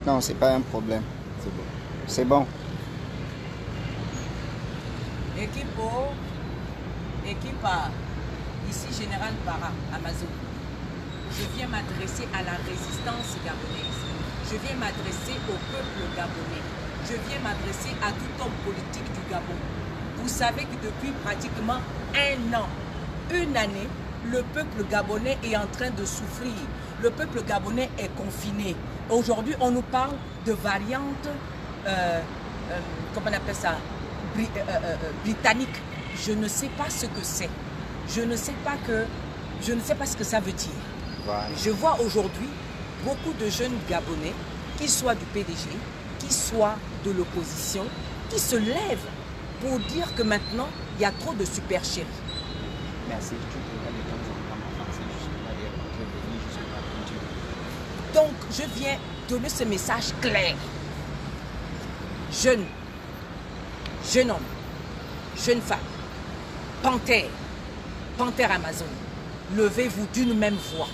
Non, c'est pas un problème. C'est bon. C'est bon. Équipe ici Général Bara, Amazon. Je viens m'adresser à la résistance gabonaise. Je viens m'adresser au peuple gabonais. Je viens m'adresser à tout homme politique du Gabon. Vous savez que depuis pratiquement un an, une année, le peuple gabonais est en train de souffrir. Le peuple gabonais est confiné. Aujourd'hui, on nous parle de variantes, comment on appelle ça, britanniques. Je ne sais pas ce que c'est. Je ne sais pas ce que ça veut dire. Voilà. Je vois aujourd'hui beaucoup de jeunes Gabonais, qu'ils soient du PDG, qu'ils soient de l'opposition, qui se lèvent pour dire que maintenant, il y a trop de super chéris. Merci. Tu pourrais de temps en temps en français, je serai là et revenir jusqu'à la culture. Donc, je viens donner ce message clair. Jeunes, jeune homme, jeune femme, panthère Amazon, levez-vous d'une même voix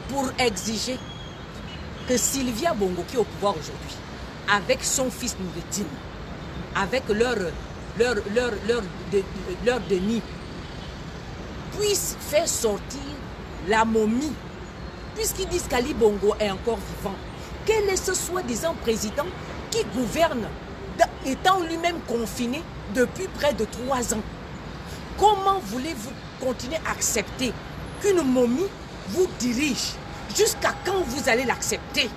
pour exiger que Sylvia Bongo, qui est au pouvoir aujourd'hui, avec son fils Noureddine, avec leur déni, puisse faire sortir la momie, puisqu'ils disent qu'Ali Bongo est encore vivant. Quel est ce soi-disant président qui gouverne, étant lui-même confiné depuis près de 3 ans? Comment voulez-vous continuer à accepter qu'une momie vous dirige? Jusqu'à quand vous allez l'accepter?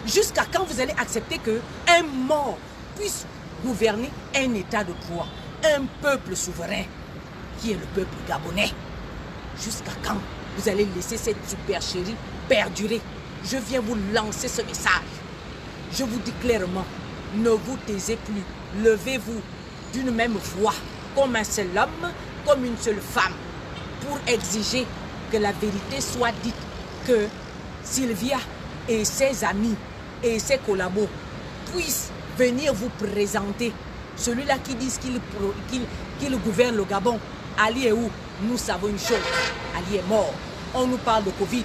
Jusqu'à quand vous allez accepter qu'un mort puisse gouverner un état de droit, un peuple souverain qui est le peuple gabonais? Jusqu'à quand vous allez laisser cette supercherie perdurer? Je viens vous lancer ce message. Je vous dis clairement, ne vous taisez plus. Levez-vous d'une même voix, comme un seul homme, comme une seule femme, pour exiger que la vérité soit dite, que Sylvia et ses amis et ses collabos puissent venir vous présenter. Celui-là qui dit qu'il gouverne le Gabon, Ali est où? Nous savons une chose, Ali est mort. On nous parle de Covid.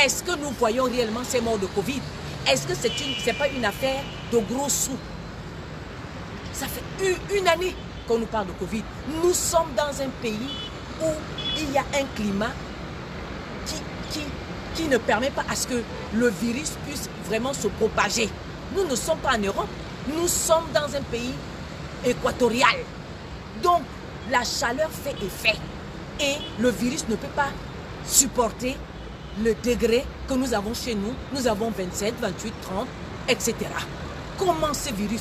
Est-ce que nous voyons réellement ces morts de Covid? Est-ce que c'est pas une affaire de gros sous? Ça fait une année qu'on nous parle de Covid. Nous sommes dans un pays où il y a un climat qui ne permet pas à ce que le virus puisse vraiment se propager. Nous ne sommes pas en Europe, nous sommes dans un pays équatorial. Donc, la chaleur fait effet et le virus ne peut pas supporter le degré que nous avons chez nous. Nous avons 27, 28, 30, etc. Comment ce virus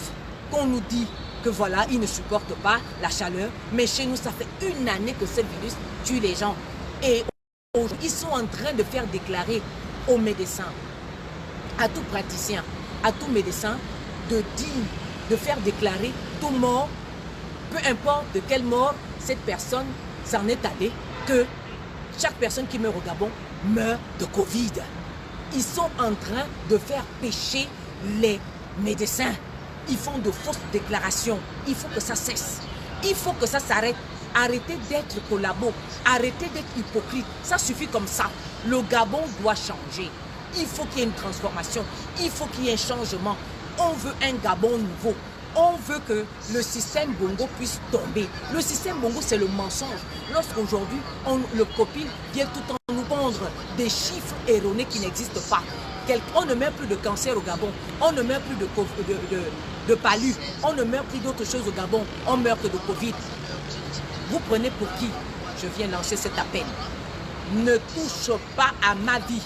qu'on nous dit que voilà, il ne supporte pas la chaleur, mais chez nous, ça fait une année que ce virus tue les gens. Et ils sont en train de faire déclarer aux médecins, à tout praticien, à tout médecin, de faire déclarer tout mort, peu importe de quelle mort cette personne s'en est allée, que chaque personne qui meurt au Gabon meurt de Covid. Ils sont en train de faire pécher les médecins. Ils font de fausses déclarations. Il faut que ça cesse. Il faut que ça s'arrête. Arrêtez d'être collabo. Arrêtez d'être hypocrite. Ça suffit comme ça. Le Gabon doit changer. Il faut qu'il y ait une transformation. Il faut qu'il y ait un changement. On veut un Gabon nouveau. On veut que le système Bongo puisse tomber. Le système Bongo, c'est le mensonge. Lorsqu'aujourd'hui, le copil vient tout en nous vendre des chiffres erronés qui n'existent pas. On ne meurt plus de cancer au Gabon. On ne meurt plus de palu. On ne meurt plus d'autres choses au Gabon. On meurt que de Covid. Vous prenez pour qui? Je viens lancer cet appel. Ne touche pas à ma vie.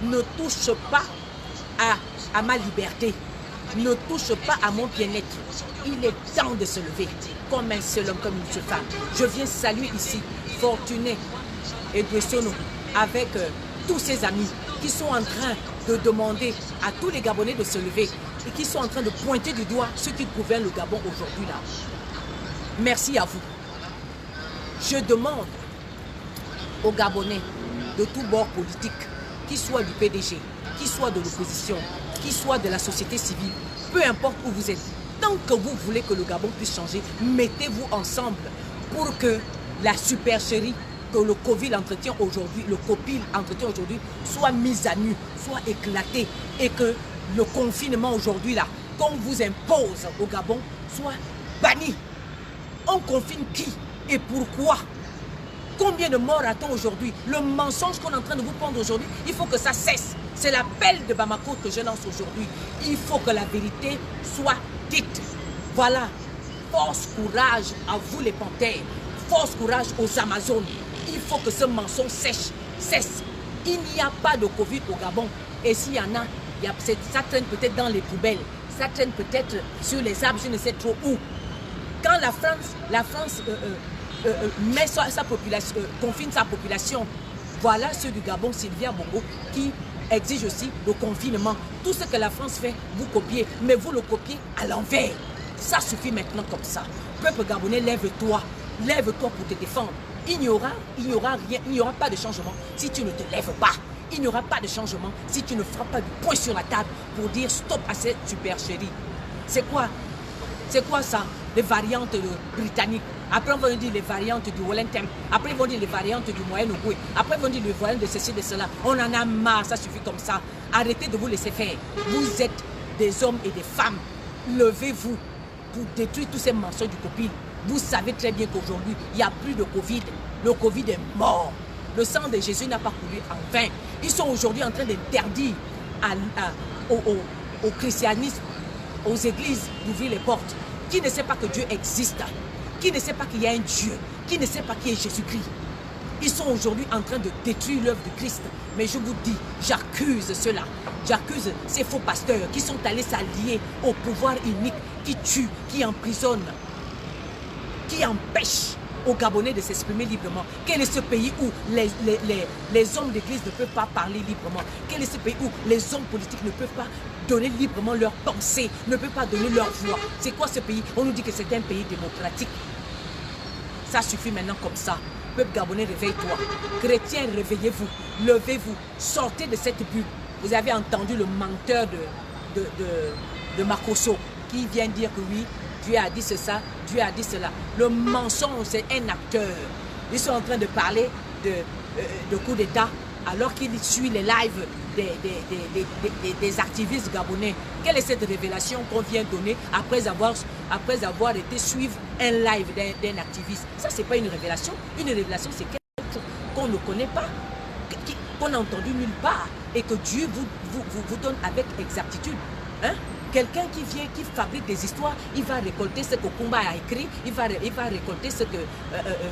Ne touche pas à ma liberté. Ne touche pas à mon bien-être. Il est temps de se lever comme un seul homme, comme une seule femme. Je viens saluer ici Fortuné et Dwessono avec tous ses amis qui sont en train de demander à tous les Gabonais de se lever et qui sont en train de pointer du doigt ceux qui gouvernent le Gabon aujourd'hui là. Merci à vous. Je demande aux Gabonais de tous bords politiques, qu'ils soient du PDG, qu'ils soient de l'opposition, qu'ils soient de la société civile, peu importe où vous êtes, tant que vous voulez que le Gabon puisse changer, mettez-vous ensemble pour que la supercherie que le Covid entretient aujourd'hui, soit mise à nu, soit éclatée et que le confinement aujourd'hui là, qu'on vous impose au Gabon, soit banni. On confine qui et pourquoi? Combien de morts a-t-on aujourd'hui? Le mensonge qu'on est en train de vous prendre aujourd'hui, il faut que ça cesse. C'est l'appel de Bamako que je lance aujourd'hui. Il faut que la vérité soit dite. Voilà. Force, courage à vous les panthères. Force, courage aux Amazones. Il faut que ce mensonge cesse. Il n'y a pas de Covid au Gabon. Et s'il y en a, ça traîne peut-être dans les poubelles. Ça traîne peut-être sur les arbres, je ne sais trop où. Quand la France met sa population, confine sa population, voilà ceux du Gabon, Sylvia Bongo, qui exige aussi le confinement. Tout ce que la France fait, vous copiez, mais vous le copiez à l'envers. Ça suffit maintenant comme ça. Peuple gabonais, lève-toi. Lève-toi pour te défendre. Il n'y aura rien, il n'y aura pas de changement si tu ne te lèves pas. Il n'y aura pas de changement si tu ne frappes pas du poing sur la table pour dire stop à cette supercherie. C'est quoi? C'est quoi ça? Les variantes britanniques. Après, on va nous dire les variantes du Wellington. Après, ils vont dire les variantes du Moyen-Ogooué. Après, ils vont dire les variantes de ceci, de cela. On en a marre, ça suffit comme ça. Arrêtez de vous laisser faire. Vous êtes des hommes et des femmes. Levez-vous pour détruire tous ces mensonges du copine. Vous savez très bien qu'aujourd'hui, il n'y a plus de Covid. Le Covid est mort. Le sang de Jésus n'a pas coulé en vain. Ils sont aujourd'hui en train d'interdire au christianisme, aux églises d'ouvrir les portes. Qui ne sait pas que Dieu existe? Qui ne sait pas qu'il y a un Dieu? Qui ne sait pas qui est Jésus-Christ? Ils sont aujourd'hui en train de détruire l'œuvre de Christ. Mais je vous dis, j'accuse cela. J'accuse ces faux pasteurs qui sont allés s'allier au pouvoir unique, qui tue, qui emprisonne, qui empêche aux Gabonais de s'exprimer librement. Quel est ce pays où les hommes d'église ne peuvent pas parler librement? Quel est ce pays où les hommes politiques ne peuvent pas donner librement leurs pensées, ne peuvent pas donner leur voix? C'est quoi ce pays? On nous dit que c'est un pays démocratique. Ça suffit maintenant comme ça. Peuple gabonais, réveille-toi. Chrétiens, réveillez-vous. Levez-vous. Sortez de cette bulle. Vous avez entendu le menteur de Makosso qui vient dire que oui, Dieu a dit ça, Dieu a dit cela. Le mensonge, c'est un acteur. Ils sont en train de parler de coup d'État alors qu'ils suivent les lives des activistes gabonais. Quelle est cette révélation qu'on vient donner après avoir été suivre un live d'un activiste? Ça, ce n'est pas une révélation. Une révélation, c'est quelque chose qu'on ne connaît pas, qu'on n'a entendu nulle part et que Dieu vous donne avec exactitude. Hein? Quelqu'un qui vient, qui fabrique des histoires, il va récolter ce que Kumba a écrit, il va récolter ce que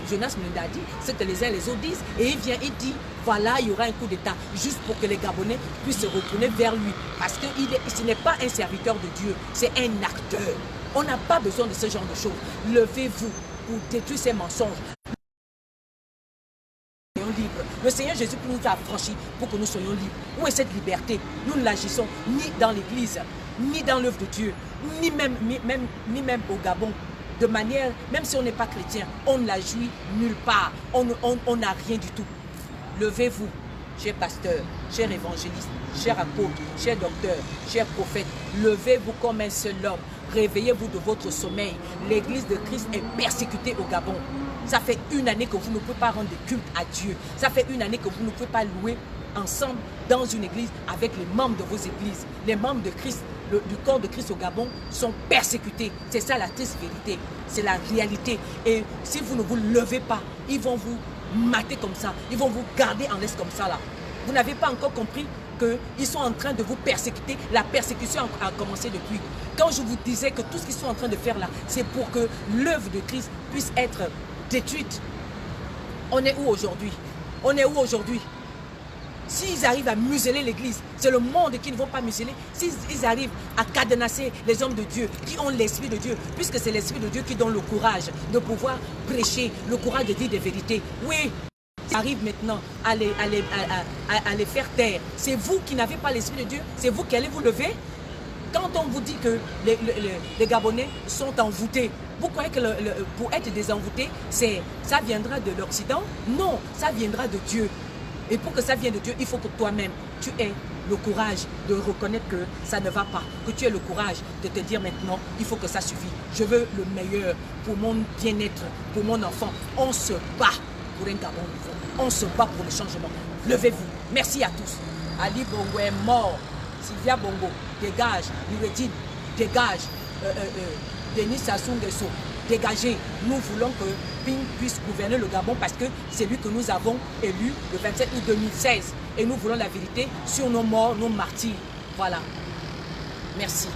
Jonas Munda a dit, ce que les uns et les autres disent, et il vient, il dit, voilà, il y aura un coup d'État, juste pour que les Gabonais puissent se retourner vers lui. Parce que ce n'est pas un serviteur de Dieu, c'est un acteur. On n'a pas besoin de ce genre de choses. Levez-vous pour détruire ces mensonges. Libre. Le Seigneur Jésus nous a affranchis pour que nous soyons libres. Où est cette liberté? Nous ne l'agissons ni dans l'église, ni dans l'œuvre de Dieu, ni même au Gabon. De manière, même si on n'est pas chrétien, on ne la jouit nulle part. On n'a rien du tout. Levez-vous, chers pasteurs, chers évangélistes, chers apôtres, chers docteurs, chers prophètes. Levez-vous comme un seul homme. Réveillez-vous de votre sommeil. L'église de Christ est persécutée au Gabon. Ça fait une année que vous ne pouvez pas rendre de culte à Dieu. Ça fait une année que vous ne pouvez pas louer ensemble dans une église avec les membres de vos églises. Les membres de Christ, du corps de Christ au Gabon sont persécutés. C'est ça la triste vérité. C'est la réalité. Et si vous ne vous levez pas, ils vont vous mater comme ça. Ils vont vous garder en laisse comme ça là. Vous n'avez pas encore compris qu'ils sont en train de vous persécuter. La persécution a commencé depuis. Quand je vous disais que tout ce qu'ils sont en train de faire là, c'est pour que l'œuvre de Christ puisse être détruite. On est où aujourd'hui? On est où aujourd'hui? S'ils arrivent à museler l'église, c'est le monde qui ne vont pas museler. S'ils arrivent à cadenasser les hommes de Dieu, qui ont l'Esprit de Dieu, puisque c'est l'Esprit de Dieu qui donne le courage de pouvoir prêcher, le courage de dire des vérités. Oui, s'ils arrivent maintenant à les faire taire, c'est vous qui n'avez pas l'Esprit de Dieu, c'est vous qui allez vous lever. Quand on vous dit que les Gabonais sont envoûtés, vous croyez que pour être désenvoûté, ça viendra de l'Occident? Non, ça viendra de Dieu. Et pour que ça vienne de Dieu, il faut que toi-même, tu aies le courage de reconnaître que ça ne va pas. Que tu aies le courage de te dire maintenant, il faut que ça suffise. Je veux le meilleur pour mon bien-être, pour mon enfant. On se bat pour un Gabon nouveau. On se bat pour le changement. Levez-vous. Merci à tous. Ali Bongo est mort. Sylvia Bongo, dégage. Noureddine, dégage. Denis Sassou Nguesso, dégagez. Nous voulons que Ping puisse gouverner le Gabon parce que c'est lui que nous avons élu le 27 août 2016. Et nous voulons la vérité sur nos morts, nos martyrs. Voilà. Merci.